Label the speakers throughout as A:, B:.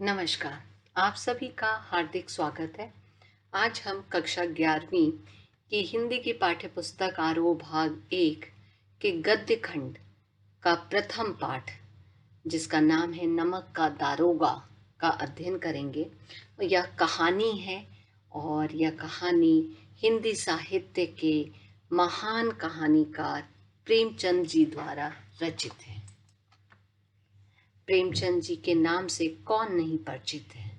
A: नमस्कार। आप सभी का हार्दिक स्वागत है। आज हम कक्षा 11वीं की हिंदी की पाठ्यपुस्तक आरोह भाग 1 के गद्य खंड का प्रथम पाठ, जिसका नाम है नमक का दारोगा, का अध्ययन करेंगे। यह कहानी है और यह कहानी हिंदी साहित्य के महान कहानीकार प्रेमचंद जी द्वारा रचित है। प्रेमचंद जी के नाम से कौन नहीं परिचित है।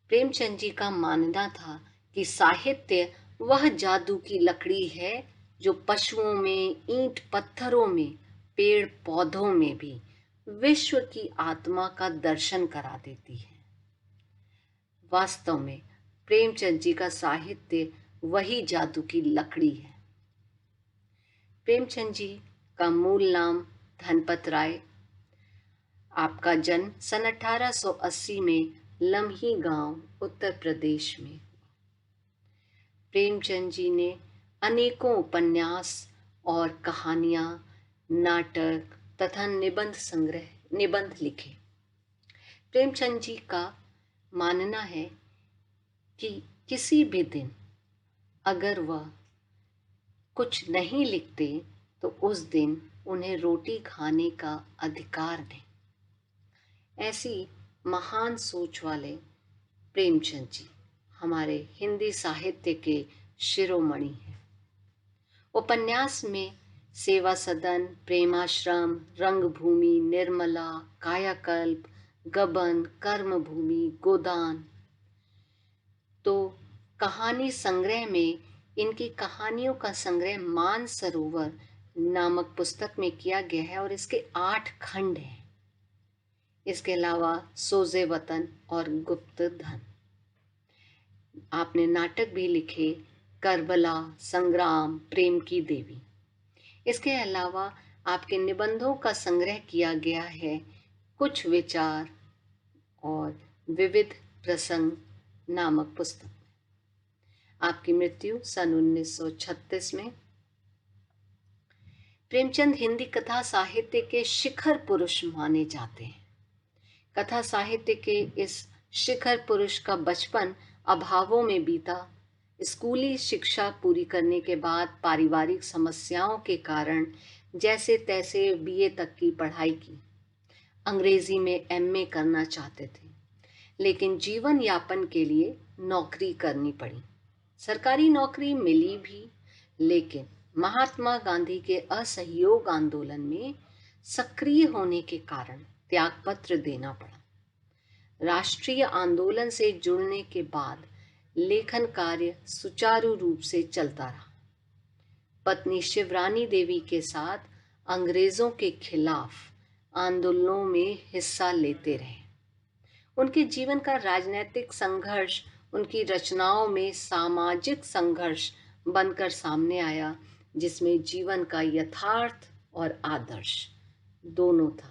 A: प्रेमचंद जी का मानना था कि साहित्य वह जादू की लकड़ी है जो पशुओं में, ईंट पत्थरों में, पेड़ पौधों में भी विश्व की आत्मा का दर्शन करा देती है। वास्तव में प्रेमचंद जी का साहित्य वही जादू की लकड़ी है। प्रेमचंद जी का मूल नाम धनपत राय। आपका जन्म सन 1880 में लम्ही गांव, उत्तर प्रदेश में। प्रेमचंद जी ने अनेकों उपन्यास और कहानियां, नाटक तथा निबंध लिखे। प्रेमचंद जी का मानना है कि किसी भी दिन अगर वह कुछ नहीं लिखते तो उस दिन उन्हें रोटी खाने का अधिकार नहीं। ऐसी महान सोच वाले प्रेमचंद जी हमारे हिंदी साहित्य के शिरोमणि हैं। उपन्यास में सेवा सदन, प्रेमाश्रम, रंगभूमि, निर्मला, कायाकल्प, गबन, कर्मभूमि, गोदान। तो कहानी संग्रह में इनकी कहानियों का संग्रह मानसरोवर नामक पुस्तक में किया गया है और इसके 8 खंड हैं। इसके अलावा सोजे वतन और गुप्त धन। आपने नाटक भी लिखे, करबला, संग्राम, प्रेम की देवी। इसके अलावा आपके निबंधों का संग्रह किया गया है, कुछ विचार और विविध प्रसंग नामक पुस्तक। आपकी मृत्यु सन 1936 में। प्रेमचंद हिंदी कथा साहित्य के शिखर पुरुष माने जाते हैं। कथा साहित्य के इस शिखर पुरुष का बचपन अभावों में बीता। स्कूली शिक्षा पूरी करने के बाद पारिवारिक समस्याओं के कारण जैसे तैसे बीए तक की पढ़ाई की। अंग्रेजी में एमए करना चाहते थे, लेकिन जीवन यापन के लिए नौकरी करनी पड़ी। सरकारी नौकरी मिली भी, लेकिन महात्मा गांधी के असहयोग आंदोलन में सक्रिय होने के कारण त्यागपत्र देना पड़ा। राष्ट्रीय आंदोलन से जुड़ने के बाद लेखन कार्य सुचारू रूप से चलता रहा। पत्नी शिवरानी देवी के साथ अंग्रेजों के खिलाफ आंदोलनों में हिस्सा लेते रहे। उनके जीवन का राजनीतिक संघर्ष उनकी रचनाओं में सामाजिक संघर्ष बनकर सामने आया, जिसमें जीवन का यथार्थ और आदर्श दोनों था।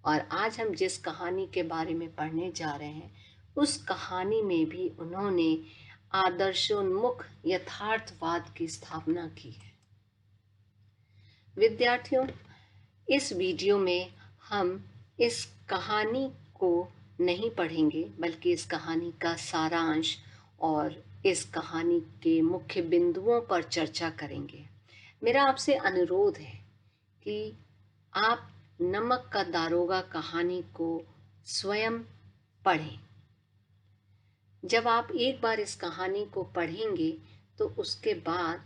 A: और आज हम जिस कहानी के बारे में पढ़ने जा रहे हैं, उस कहानी में भी उन्होंने आदर्शोन्मुख यथार्थवाद की स्थापना की है। विद्यार्थियों, इस वीडियो में हम इस कहानी को नहीं पढ़ेंगे, बल्कि इस कहानी का सारांश और इस कहानी के मुख्य बिंदुओं पर चर्चा करेंगे। मेरा आपसे अनुरोध है कि आप नमक का दारोगा कहानी को स्वयं पढ़ें। जब आप एक बार इस कहानी को पढ़ेंगे तो उसके बाद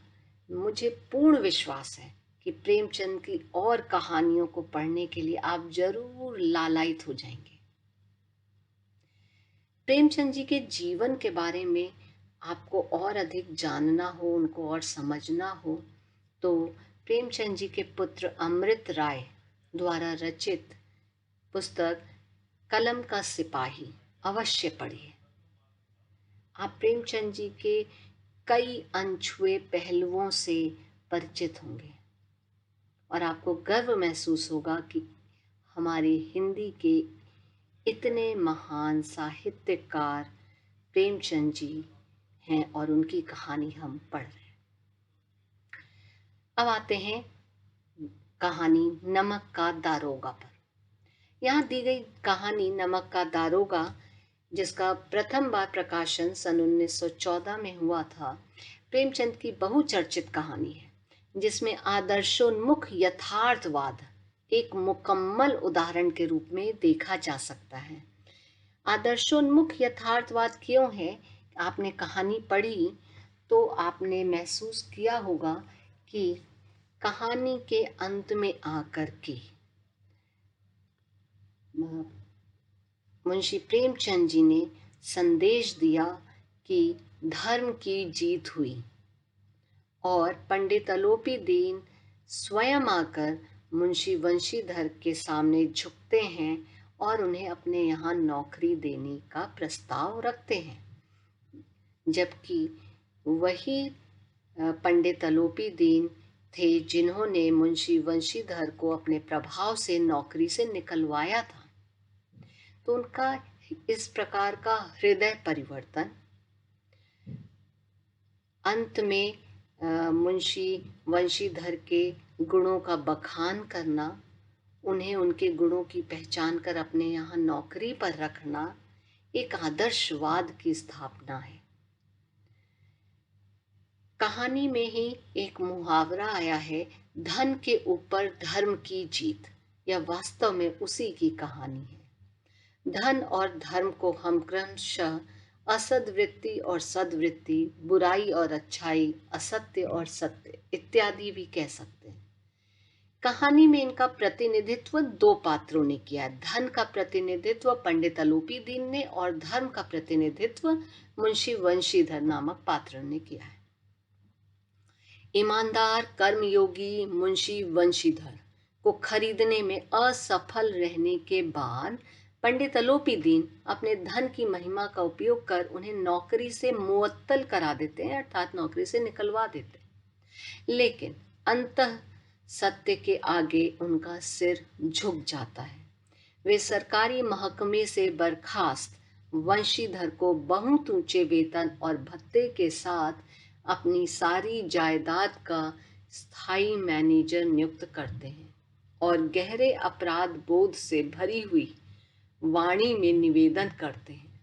A: मुझे पूर्ण विश्वास है कि प्रेमचंद की और कहानियों को पढ़ने के लिए आप जरूर लालायित हो जाएंगे। प्रेमचंद जी के जीवन के बारे में आपको और अधिक जानना हो, उनको और समझना हो, तो प्रेमचंद जी के पुत्र अमृत राय द्वारा रचित पुस्तक कलम का सिपाही अवश्य पढ़िए। आप प्रेमचंद जी के कई अनछुए पहलुओं से परिचित होंगे और आपको गर्व महसूस होगा कि हमारे हिंदी के इतने महान साहित्यकार प्रेमचंद जी हैं और उनकी कहानी हम पढ़ रहे हैं। अब आते हैं कहानी नमक का दारोगा पर। यहाँ दी गई कहानी नमक का दारोगा, जिसका प्रथम बार प्रकाशन सन 1914 में हुआ था, प्रेमचंद की बहुचर्चित कहानी है, जिसमें आदर्शोन्मुख यथार्थवाद एक मुकम्मल उदाहरण के रूप में देखा जा सकता है। आदर्शोन्मुख यथार्थवाद क्यों है? आपने कहानी पढ़ी तो आपने महसूस किया होगा कि कहानी के अंत में आकर के मुंशी प्रेमचंद जी ने संदेश दिया कि धर्म की जीत हुई, और पंडित अलोपी दीन स्वयं आकर मुंशी वंशीधर के सामने झुकते हैं और उन्हें अपने यहाँ नौकरी देने का प्रस्ताव रखते हैं, जबकि वही पंडित अलोपी दीन थे जिन्होंने मुंशी वंशीधर को अपने प्रभाव से नौकरी से निकलवाया था। तो उनका इस प्रकार का हृदय परिवर्तन, अंत में मुंशी वंशीधर के गुणों का बखान करना, उन्हें उनके गुणों की पहचान कर अपने यहाँ नौकरी पर रखना, एक आदर्शवाद की स्थापना है। कहानी में ही एक मुहावरा आया है, धन के ऊपर धर्म की जीत। यह वास्तव में उसी की कहानी है। धन और धर्म को हम क्रमशः असद्वृत्ति और सद्वृत्ति, बुराई और अच्छाई, असत्य और सत्य इत्यादि भी कह सकते हैं। कहानी में इनका प्रतिनिधित्व दो पात्रों ने किया। धन का प्रतिनिधित्व पंडित अलोपी दीन ने और धर्म का प्रतिनिधित्व मुंशी वंशीधर नामक पात्र ने किया है। ईमानदार कर्मयोगी मुंशी वंशीधर को खरीदने में असफल रहने के बाद पंडित अलोपी दीन अपने धन की महिमा का उपयोग कर उन्हें नौकरी से मुअत्तल करा देते हैं, अर्थात नौकरी से निकलवा देते हैं। लेकिन अंततः सत्य के आगे उनका सिर झुक जाता है। वे सरकारी महकमे से बर्खास्त वंशीधर को बहुत ऊंचे वेतन और भत्ते के साथ अपनी सारी जायदाद का स्थायी मैनेजर नियुक्त करते हैं और गहरे अपराध बोध से भरी हुई वाणी में निवेदन करते हैं,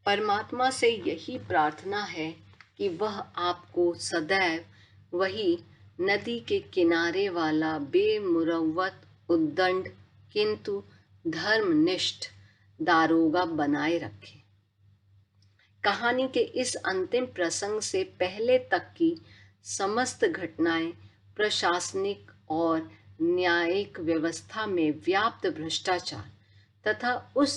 A: परमात्मा से यही प्रार्थना है कि वह आपको सदैव वही नदी के किनारे वाला बेमुरव्वत उद्दंड किंतु धर्मनिष्ठ दारोगा बनाए रखे। कहानी के इस अंतिम प्रसंग से पहले तक की समस्त घटनाएं प्रशासनिक और न्यायिक व्यवस्था में व्याप्त भ्रष्टाचार तथा उस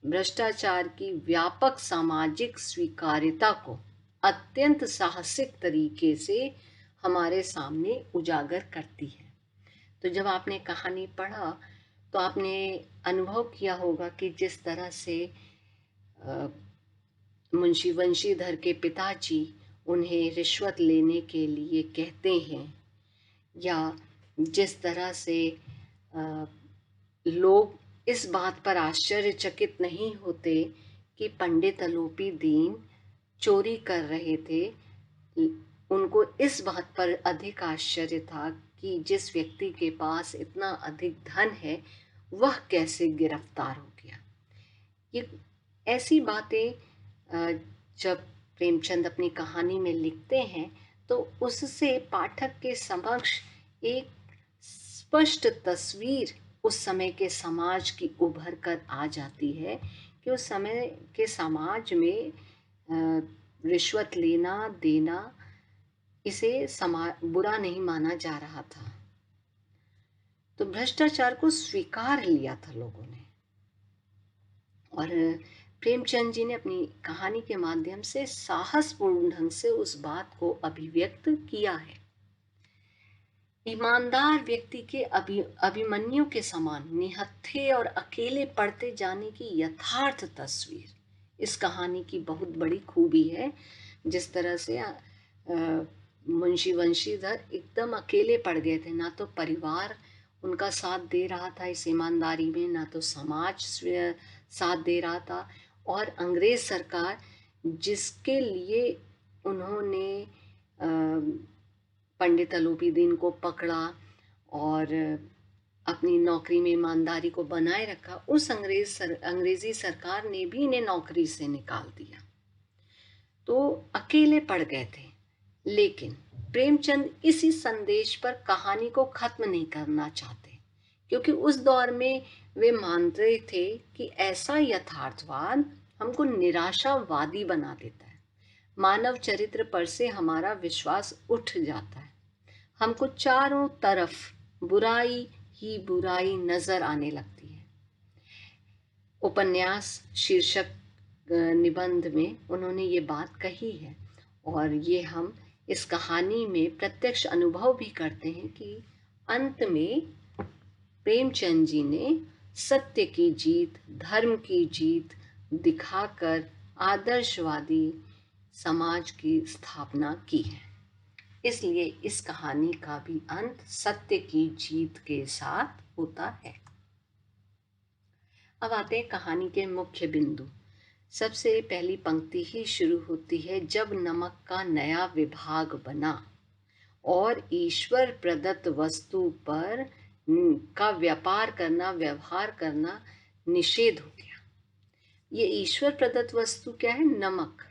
A: भ्रष्टाचार की व्यापक सामाजिक स्वीकार्यता को अत्यंत साहसिक तरीके से हमारे सामने उजागर करती है। तो जब आपने कहानी पढ़ा तो आपने अनुभव किया होगा कि जिस तरह से मुंशी वंशीधर के पिताजी उन्हें रिश्वत लेने के लिए कहते हैं, या जिस तरह से लोग इस बात पर आश्चर्यचकित नहीं होते कि पंडित अलोपी दीन चोरी कर रहे थे, उनको इस बात पर अधिक आश्चर्य था कि जिस व्यक्ति के पास इतना अधिक धन है वह कैसे गिरफ्तार हो गया। ये ऐसी बातें जब प्रेमचंद अपनी कहानी में लिखते हैं तो उससे पाठक के समक्ष एक स्पष्ट तस्वीर उस समय के समाज की उभर कर आ जाती है कि उस समय के समाज में रिश्वत लेना देना इसे बुरा नहीं माना जा रहा था। तो भ्रष्टाचार को स्वीकार लिया था लोगों ने, और प्रेमचंद जी ने अपनी कहानी के माध्यम से साहसपूर्ण ढंग से उस बात को अभिव्यक्त किया है। ईमानदार व्यक्ति के अभिमन्यु के समान निहत्थे और अकेले पड़ते जाने की यथार्थ तस्वीर इस कहानी की बहुत बड़ी खूबी है। जिस तरह से मुंशी वंशीधर एकदम अकेले पड़ गए थे, ना तो परिवार उनका साथ दे रहा था इस ईमानदारी में, ना तो समाज साथ दे रहा था, और अंग्रेज सरकार जिसके लिए उन्होंने पंडित अलोपी दीन को पकड़ा और अपनी नौकरी में ईमानदारी को बनाए रखा, उस अंग्रेजी सरकार ने भी इन्हें नौकरी से निकाल दिया। तो अकेले पड़ गए थे। लेकिन प्रेमचंद इसी संदेश पर कहानी को खत्म नहीं करना चाहते, क्योंकि उस दौर में वे मानते थे कि ऐसा यथार्थवाद हमको निराशावादी बना देता है। मानव चरित्र पर से हमारा विश्वास उठ जाता है। हमको चारों तरफ बुराई ही बुराई नजर आने लगती है। उपन्यास शीर्षक निबंध में उन्होंने ये बात कही है, और ये हम इस कहानी में प्रत्यक्ष अनुभव भी करते हैं कि अंत में प्रेमचंद जी ने सत्य की जीत, धर्म की जीत दिखाकर आदर्शवादी समाज की स्थापना की है। इसलिए इस कहानी का भी अंत सत्य की जीत के साथ होता है। अब आते हैं कहानी के मुख्य बिंदु। सबसे पहली पंक्ति ही शुरू होती है, जब नमक का नया विभाग बना और ईश्वर प्रदत्त वस्तु पर का व्यवहार करना निषेध हो गया। ये ईश्वर प्रदत्त वस्तु क्या है? नमक।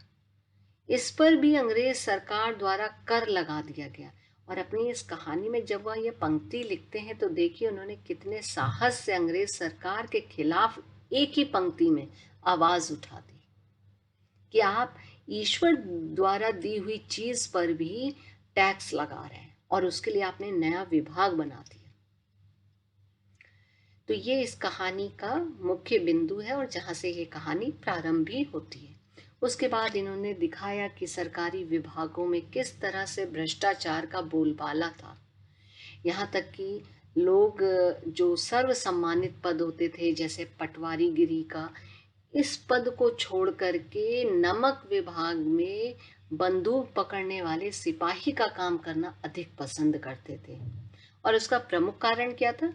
A: इस पर भी अंग्रेज सरकार द्वारा कर लगा दिया गया। और अपनी इस कहानी में जब वह यह पंक्ति लिखते हैं तो देखिए उन्होंने कितने साहस से अंग्रेज सरकार के खिलाफ एक ही पंक्ति में आवाज उठा दी कि आप ईश्वर द्वारा दी हुई चीज पर भी टैक्स लगा रहे हैं और उसके लिए आपने नया विभाग बना दिया। तो ये इस कहानी का मुख्य बिंदु है और जहां से ये कहानी प्रारंभ भी होती है। उसके बाद इन्होंने दिखाया कि सरकारी विभागों में किस तरह से भ्रष्टाचार का बोलबाला था। यहाँ तक कि लोग जो सर्व सम्मानित पद होते थे, जैसे पटवारीगिरी का, इस पद को छोड़ करके नमक विभाग में बंदूक पकड़ने वाले सिपाही का काम करना अधिक पसंद करते थे। और उसका प्रमुख कारण क्या था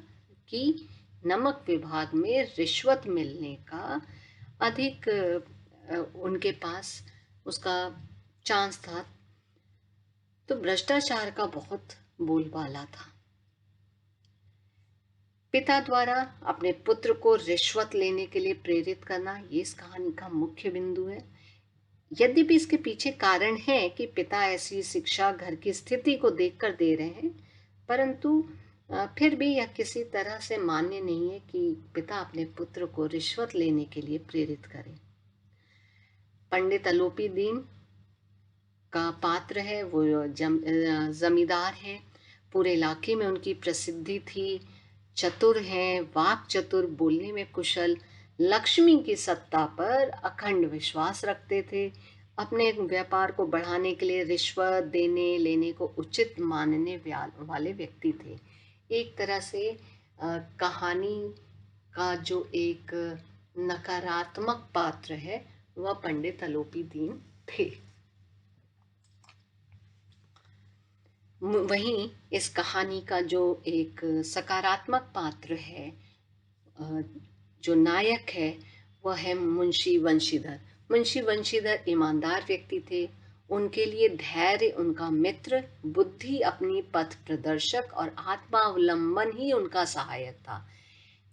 A: कि नमक विभाग में रिश्वत मिलने का अधिक उनके पास उसका चांस था। तो भ्रष्टाचार का बहुत बोलबाला था। पिता द्वारा अपने पुत्र को रिश्वत लेने के लिए प्रेरित करना, ये इस कहानी का मुख्य बिंदु है। यद्यपि इसके पीछे कारण है कि पिता ऐसी शिक्षा घर की स्थिति को देखकर दे रहे हैं, परंतु फिर भी यह किसी तरह से मान्य नहीं है कि पिता अपने पुत्र को रिश्वत लेने के लिए प्रेरित करें। पंडित अलोपी दीन का पात्र है, वो जमींदार है, पूरे इलाके में उनकी प्रसिद्धि थी। चतुर हैं, वाक चतुर, बोलने में कुशल, लक्ष्मी की सत्ता पर अखंड विश्वास रखते थे। अपने व्यापार को बढ़ाने के लिए रिश्वत देने लेने को उचित मानने वाले व्यक्ति थे। एक तरह से कहानी का जो एक नकारात्मक पात्र है वह पंडित अलोपी दीन थे। वहीं इस कहानी का जो एक सकारात्मक पात्र है, जो नायक है, वह है मुंशी वंशीधर। मुंशी वंशीधर ईमानदार व्यक्ति थे। उनके लिए धैर्य उनका मित्र, बुद्धि अपनी पथ प्रदर्शक और आत्मावलंबन ही उनका सहायक था,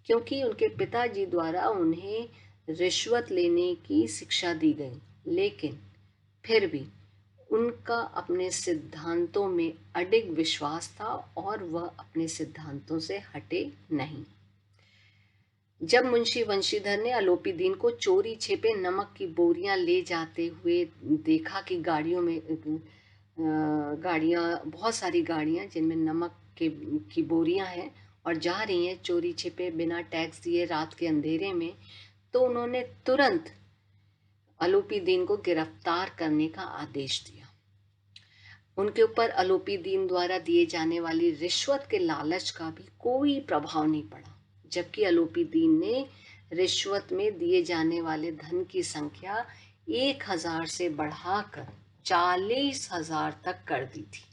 A: क्योंकि उनके पिताजी द्वारा उन्हें रिश्वत लेने की शिक्षा दी गई, लेकिन फिर भी उनका अपने सिद्धांतों में अडिग विश्वास था और वह अपने सिद्धांतों से हटे नहीं। जब मुंशी वंशीधर ने अलोपी दीन को चोरी छिपे नमक की बोरियां ले जाते हुए देखा कि बहुत सारी गाड़ियां जिनमें नमक की बोरियां हैं और जा रही हैं चोरी छिपे बिना टैक्स दिए रात के अंधेरे में, तो उन्होंने तुरंत अलोपी दीन को गिरफ्तार करने का आदेश दिया। उनके ऊपर अलोपी दीन द्वारा दिए जाने वाली रिश्वत के लालच का भी कोई प्रभाव नहीं पड़ा, जबकि अलोपी दीन ने रिश्वत में दिए जाने वाले धन की संख्या 1000 से बढ़ाकर 40,000 तक कर दी थी।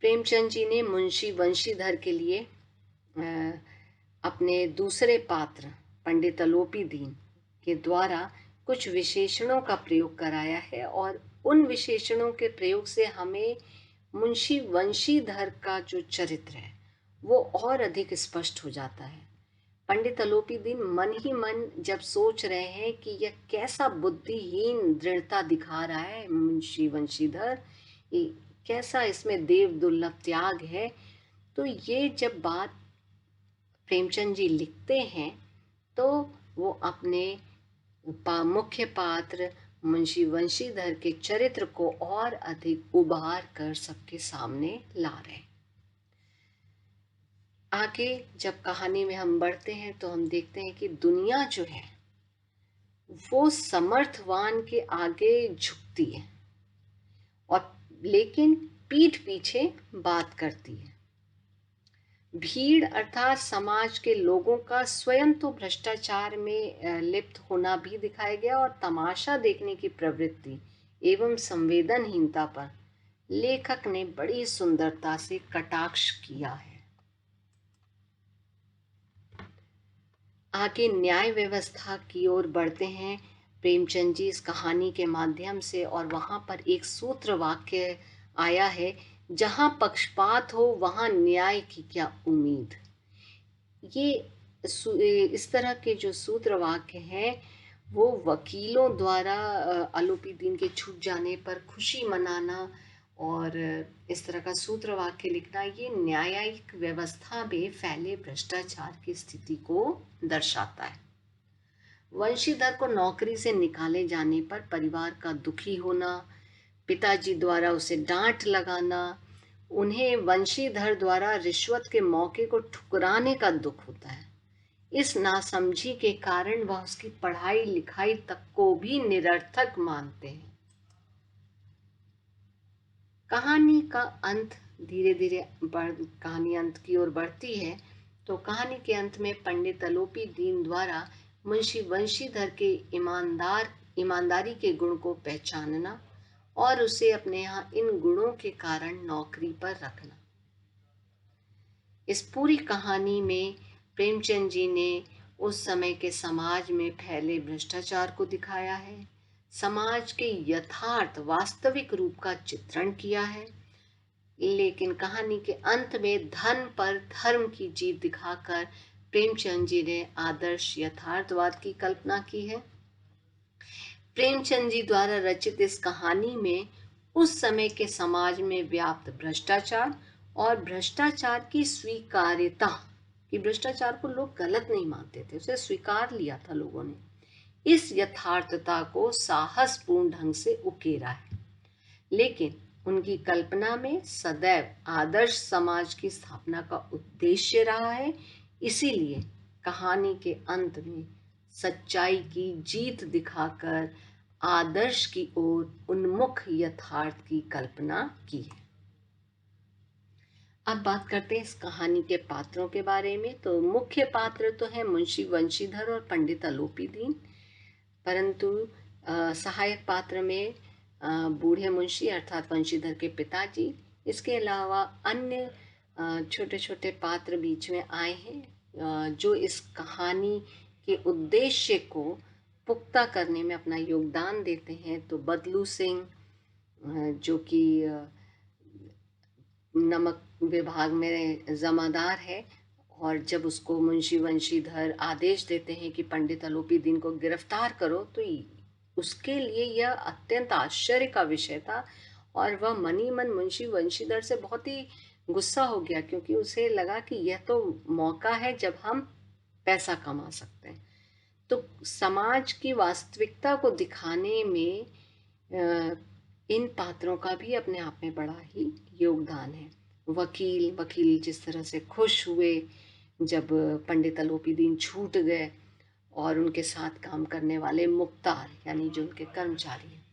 A: प्रेमचंद जी ने मुंशी वंशीधर के लिए अपने दूसरे पात्र पंडित अलोपी दीन के द्वारा कुछ विशेषणों का प्रयोग कराया है, और उन विशेषणों के प्रयोग से हमें मुंशी वंशीधर का जो चरित्र है वो और अधिक स्पष्ट हो जाता है। पंडित अलोपीदीन मन ही मन जब सोच रहे हैं कि यह कैसा बुद्धिहीन दृढ़ता दिखा रहा है मुंशी वंशीधर, ये कैसा इसमें देव दुर्लभ त्याग है, तो ये जब बात प्रेमचंद जी लिखते हैं तो वो अपने मुख्य पात्र मुंशी वंशीधर के चरित्र को और अधिक उभार कर सबके सामने ला रहे हैं। आगे जब कहानी में हम बढ़ते हैं तो हम देखते हैं कि दुनिया जो है वो समर्थवान के आगे झुकती है और लेकिन पीठ पीछे बात करती है। भीड़ अर्थात समाज के लोगों का स्वयं तो भ्रष्टाचार में लिप्त होना भी दिखाया गया और तमाशा देखने की प्रवृत्ति एवं संवेदनहीनता पर लेखक ने बड़ी सुंदरता से कटाक्ष किया है। आगे न्याय व्यवस्था की ओर बढ़ते हैं प्रेमचंद जी इस कहानी के माध्यम से, और वहां पर एक सूत्र वाक्य आया है, जहां पक्षपात हो वहां न्याय की क्या उम्मीद। ये इस तरह के जो सूत्र वाक्य हैं वो वकीलों द्वारा अलोपीदीन के छूट जाने पर खुशी मनाना और इस तरह का सूत्र वाक्य लिखना, ये न्यायिक व्यवस्था में फैले भ्रष्टाचार की स्थिति को दर्शाता है। वंशीधर को नौकरी से निकाले जाने पर परिवार का दुखी होना, पिताजी द्वारा उसे डांट लगाना, उन्हें वंशीधर द्वारा रिश्वत के मौके को ठुकराने का दुख होता है। इस नासमझी के कारण वह उसकी पढ़ाई लिखाई तक को भी निरर्थक मानते हैं। कहानी का अंत धीरे धीरे कहानी अंत की ओर बढ़ती है तो कहानी के अंत में पंडित अलोपीदीन द्वारा मुंशी वंशीधर के ईमानदारी के गुण को पहचानना और उसे अपने यहाँ इन गुणों के कारण नौकरी पर रखना। इस पूरी कहानी में प्रेमचंद जी ने उस समय के समाज में फैले भ्रष्टाचार को दिखाया है, समाज के यथार्थ वास्तविक रूप का चित्रण किया है, लेकिन कहानी के अंत में धन पर धर्म की जीत दिखाकर प्रेमचंद जी ने आदर्श यथार्थवाद की कल्पना की है। प्रेमचंद जी द्वारा रचित इस कहानी में उस समय के समाज में व्याप्त भ्रष्टाचार और भ्रष्टाचार की स्वीकार्यता, कि भ्रष्टाचार को लोग गलत नहीं मानते थे, उसे स्वीकार लिया था लोगों ने, इस यथार्थता को साहसपूर्ण ढंग से उकेरा है। लेकिन उनकी कल्पना में सदैव आदर्श समाज की स्थापना का उद्देश्य रहा है, इसीलिए कहानी के अंत में सच्चाई की जीत दिखाकर आदर्श की ओर उन्मुख यथार्थ की कल्पना की है। अब बात करते हैं इस कहानी के पात्रों के बारे में। तो मुख्य पात्र तो है मुंशी वंशीधर और पंडित अलोपीदीन, परंतु सहायक पात्र में बूढ़े मुंशी अर्थात वंशीधर के पिताजी, इसके अलावा अन्य छोटे छोटे पात्र बीच में आए हैं जो इस कहानी के उद्देश्य को पुख्ता करने में अपना योगदान देते हैं। तो बदलू सिंह जो कि नमक विभाग में जमादार है, और जब उसको मुंशी वंशीधर आदेश देते हैं कि पंडित अलोपीदीन को गिरफ्तार करो तो उसके लिए यह अत्यंत आश्चर्य का विषय था और वह मनी मन मुंशी वंशीधर से बहुत ही गुस्सा हो गया, क्योंकि उसे लगा कि यह तो मौका है जब हम पैसा कमा सकते हैं। तो समाज की वास्तविकता को दिखाने में इन पात्रों का भी अपने आप में बड़ा ही योगदान है। वकील जिस तरह से खुश हुए जब पंडित अलोपीदीन छूट गए, और उनके साथ काम करने वाले मुख्तार यानी जो उनके कर्मचारी हैं।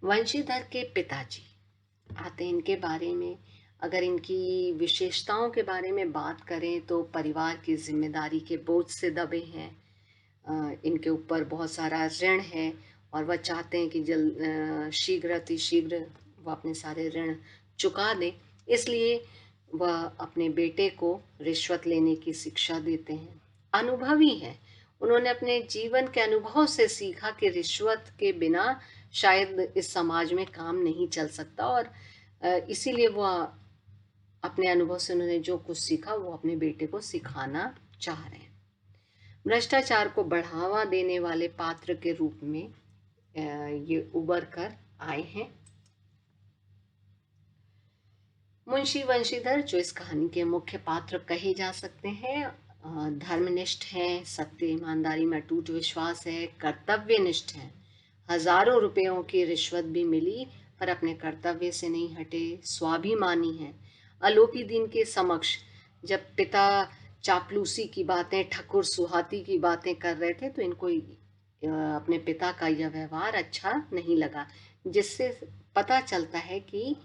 A: वंशीधर के पिताजी आते हैं, इनके बारे में अगर इनकी विशेषताओं के बारे में बात करें तो परिवार की जिम्मेदारी के बोझ से दबे हैं, इनके ऊपर बहुत सारा ऋण है और वह चाहते हैं कि शीघ्र वह अपने सारे ऋण चुका दें, इसलिए वह अपने बेटे को रिश्वत लेने की शिक्षा देते हैं। अनुभवी हैं, उन्होंने अपने जीवन के अनुभव से सीखा कि रिश्वत के बिना शायद इस समाज में काम नहीं चल सकता, और इसीलिए वो अपने अनुभव से उन्होंने जो कुछ सीखा वो अपने बेटे को सिखाना चाह रहे हैं। भ्रष्टाचार को बढ़ावा देने वाले पात्र के रूप में ये उभर कर आए हैं। मुंशी वंशीधर, जो इस कहानी के मुख्य पात्र कहे जा सकते हैं, धर्मनिष्ठ हैं, सत्य ईमानदारी में अटूट विश्वास है, कर्तव्यनिष्ठ हैं। हजारों रुपयों की रिश्वत भी मिली पर अपने कर्तव्य से नहीं हटे, स्वाभिमानी हैं। आलोपी दीन के समक्ष जब पिता चापलूसी की बातें, ठकुर सुहाती की बातें कर रहे थे, तो इनको अपने पिता का यह व्यवहार अच्छा नहीं लगा, जिससे पता चलता है कि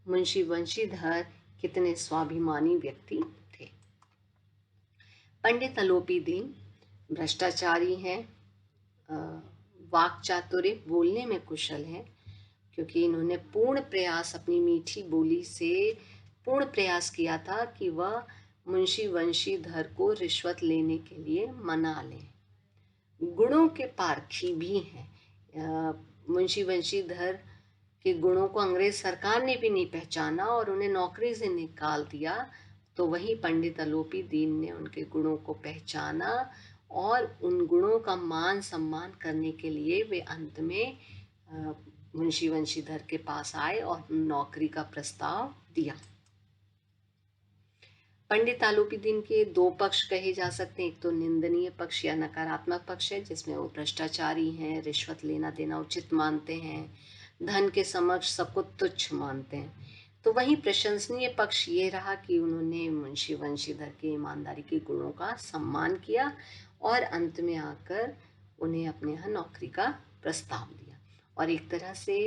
A: मुंशी वंशीधर कितने स्वाभिमानी व्यक्ति थे। पंडित आलोपी दीन भ्रष्टाचारी हैं, वाक चातुर्य, बोलने में कुशल हैं, क्योंकि इन्होंने पूर्ण प्रयास अपनी मीठी बोली से पूर्ण प्रयास किया था कि वह मुंशी वंशीधर को रिश्वत लेने के लिए मना लें। गुणों के पारखी भी हैं। मुंशी वंशीधर के गुणों को अंग्रेज सरकार ने भी नहीं पहचाना और उन्हें नौकरी से निकाल दिया, तो वही पंडित आलोपी दीन ने उनके गुणों को पहचाना और उन गुणों का मान सम्मान करने के लिए वे अंत में मुंशी वंशीधर के पास आए और नौकरी का प्रस्ताव दिया। पंडित आलोपी दीन के दो पक्ष कहे जा सकते हैं। एक तो निंदनीय पक्ष या नकारात्मक पक्ष है, जिसमें वो भ्रष्टाचारी हैं, रिश्वत लेना देना उचित मानते हैं, धन के समक्ष सबको तुच्छ मानते हैं। तो वहीं प्रशंसनीय पक्ष ये रहा कि उन्होंने मुंशी वंशीधर के ईमानदारी के गुणों का सम्मान किया और अंत में आकर उन्हें अपने यहाँ नौकरी का प्रस्ताव दिया। और एक तरह से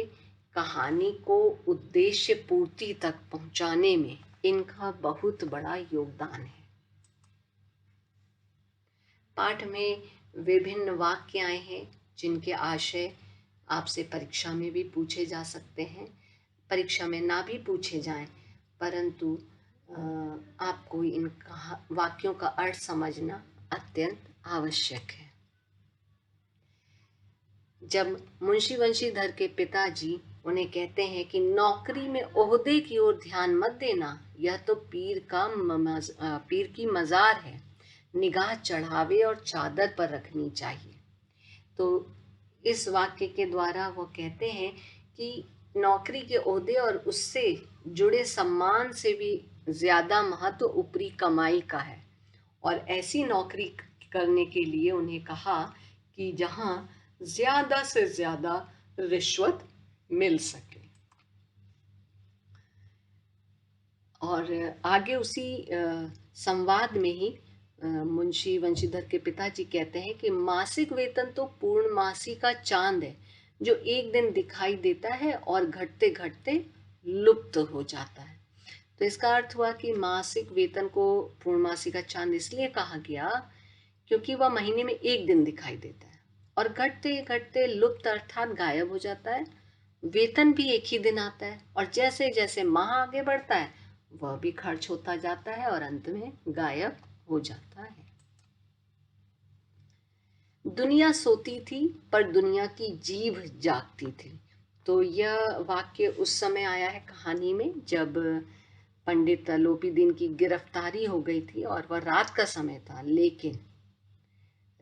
A: कहानी को उद्देश्य पूर्ति तक पहुंचाने में इनका बहुत बड़ा योगदान है। पाठ में विभिन्न वाक्य आए हैं जिनके आशय आपसे परीक्षा में भी पूछे जा सकते हैं, परीक्षा में ना भी पूछे जाएं, परंतु आपको इन वाक्यों का अर्थ समझना अत्यंत आवश्यक है। जब मुंशी वंशीधर के पिताजी उन्हें कहते हैं कि नौकरी में ओहदे की ओर ध्यान मत देना, यह तो पीर की मजार है, निगाह चढ़ावे और चादर पर रखनी चाहिए। तो इस वाक्य के द्वारा वो कहते हैं कि नौकरी के ओहदे और उससे जुड़े सम्मान से भी ज्यादा महत्व ऊपरी कमाई का है, और ऐसी नौकरी करने के लिए उन्हें कहा कि जहां ज्यादा से ज्यादा रिश्वत मिल सके। और आगे उसी संवाद में ही मुंशी वंशीधर के पिताजी कहते हैं कि मासिक वेतन तो पूर्णमासी का चांद है, जो एक दिन दिखाई देता है और घटते घटते लुप्त हो जाता है। तो इसका अर्थ हुआ कि मासिक वेतन को पूर्णमासी का चांद इसलिए कहा गया क्योंकि वह महीने में एक दिन दिखाई देता है और घटते घटते लुप्त अर्थात गायब हो जाता है। वेतन भी एक ही दिन आता है और जैसे जैसे माह आगे बढ़ता है वह भी खर्च होता जाता है और अंत में गायब हो जाता है। दुनिया सोती थी पर दुनिया की जीभ जागती थी। तो यह वाक्य उस समय आया है कहानी में जब पंडित आलोपी दीन की गिरफ्तारी हो गई थी और वह रात का समय था, लेकिन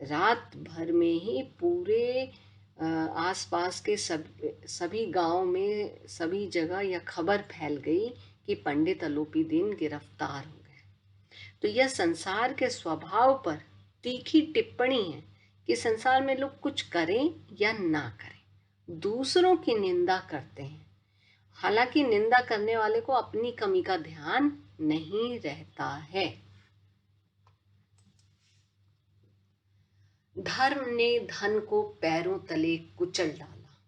A: रात भर में ही पूरे आसपास के सभी गांव में सभी जगह यह खबर फैल गई कि पंडित आलोपी दीन गिरफ्तार हो गए। तो यह संसार के स्वभाव पर तीखी टिप्पणी है कि संसार में लोग कुछ करें या ना करें, दूसरों की निंदा करते हैं, हालांकि निंदा करने वाले को अपनी कमी का ध्यान नहीं रहता है। धर्म ने धन को पैरों तले कुचल डाला।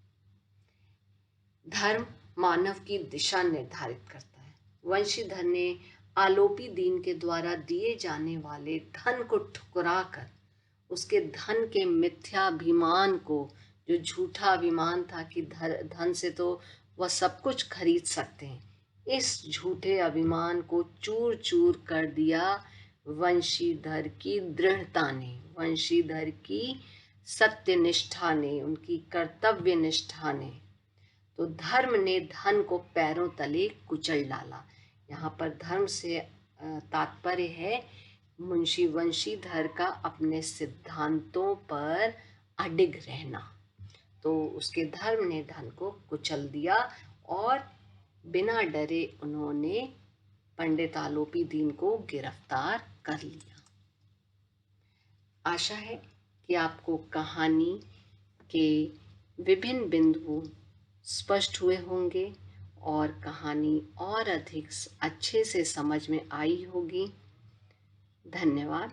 A: धर्म मानव की दिशा निर्धारित करता है। वंशीधर ने आलोपी दीन के द्वारा दिए जाने वाले धन को ठुकराकर उसके धन के मिथ्याभिमान को, जो झूठा अभिमान था कि धन से तो वह सब कुछ खरीद सकते हैं, इस झूठे अभिमान को चूर चूर कर दिया वंशीधर की दृढ़ता ने, वंशीधर की सत्य निष्ठा ने, उनकी कर्तव्य निष्ठा ने, तो धर्म ने धन को पैरों तले कुचल डाला। यहाँ पर धर्म से तात्पर्य है मुंशी वंशीधर का अपने सिद्धांतों पर अडिग रहना। तो उसके धर्म ने धन को कुचल दिया और बिना डरे उन्होंने पंडित आलोपी दीन को गिरफ्तार कर लिया। आशा है कि आपको कहानी के विभिन्न बिंदु स्पष्ट हुए होंगे और कहानी और अधिक अच्छे से समझ में आई होगी। धन्यवाद।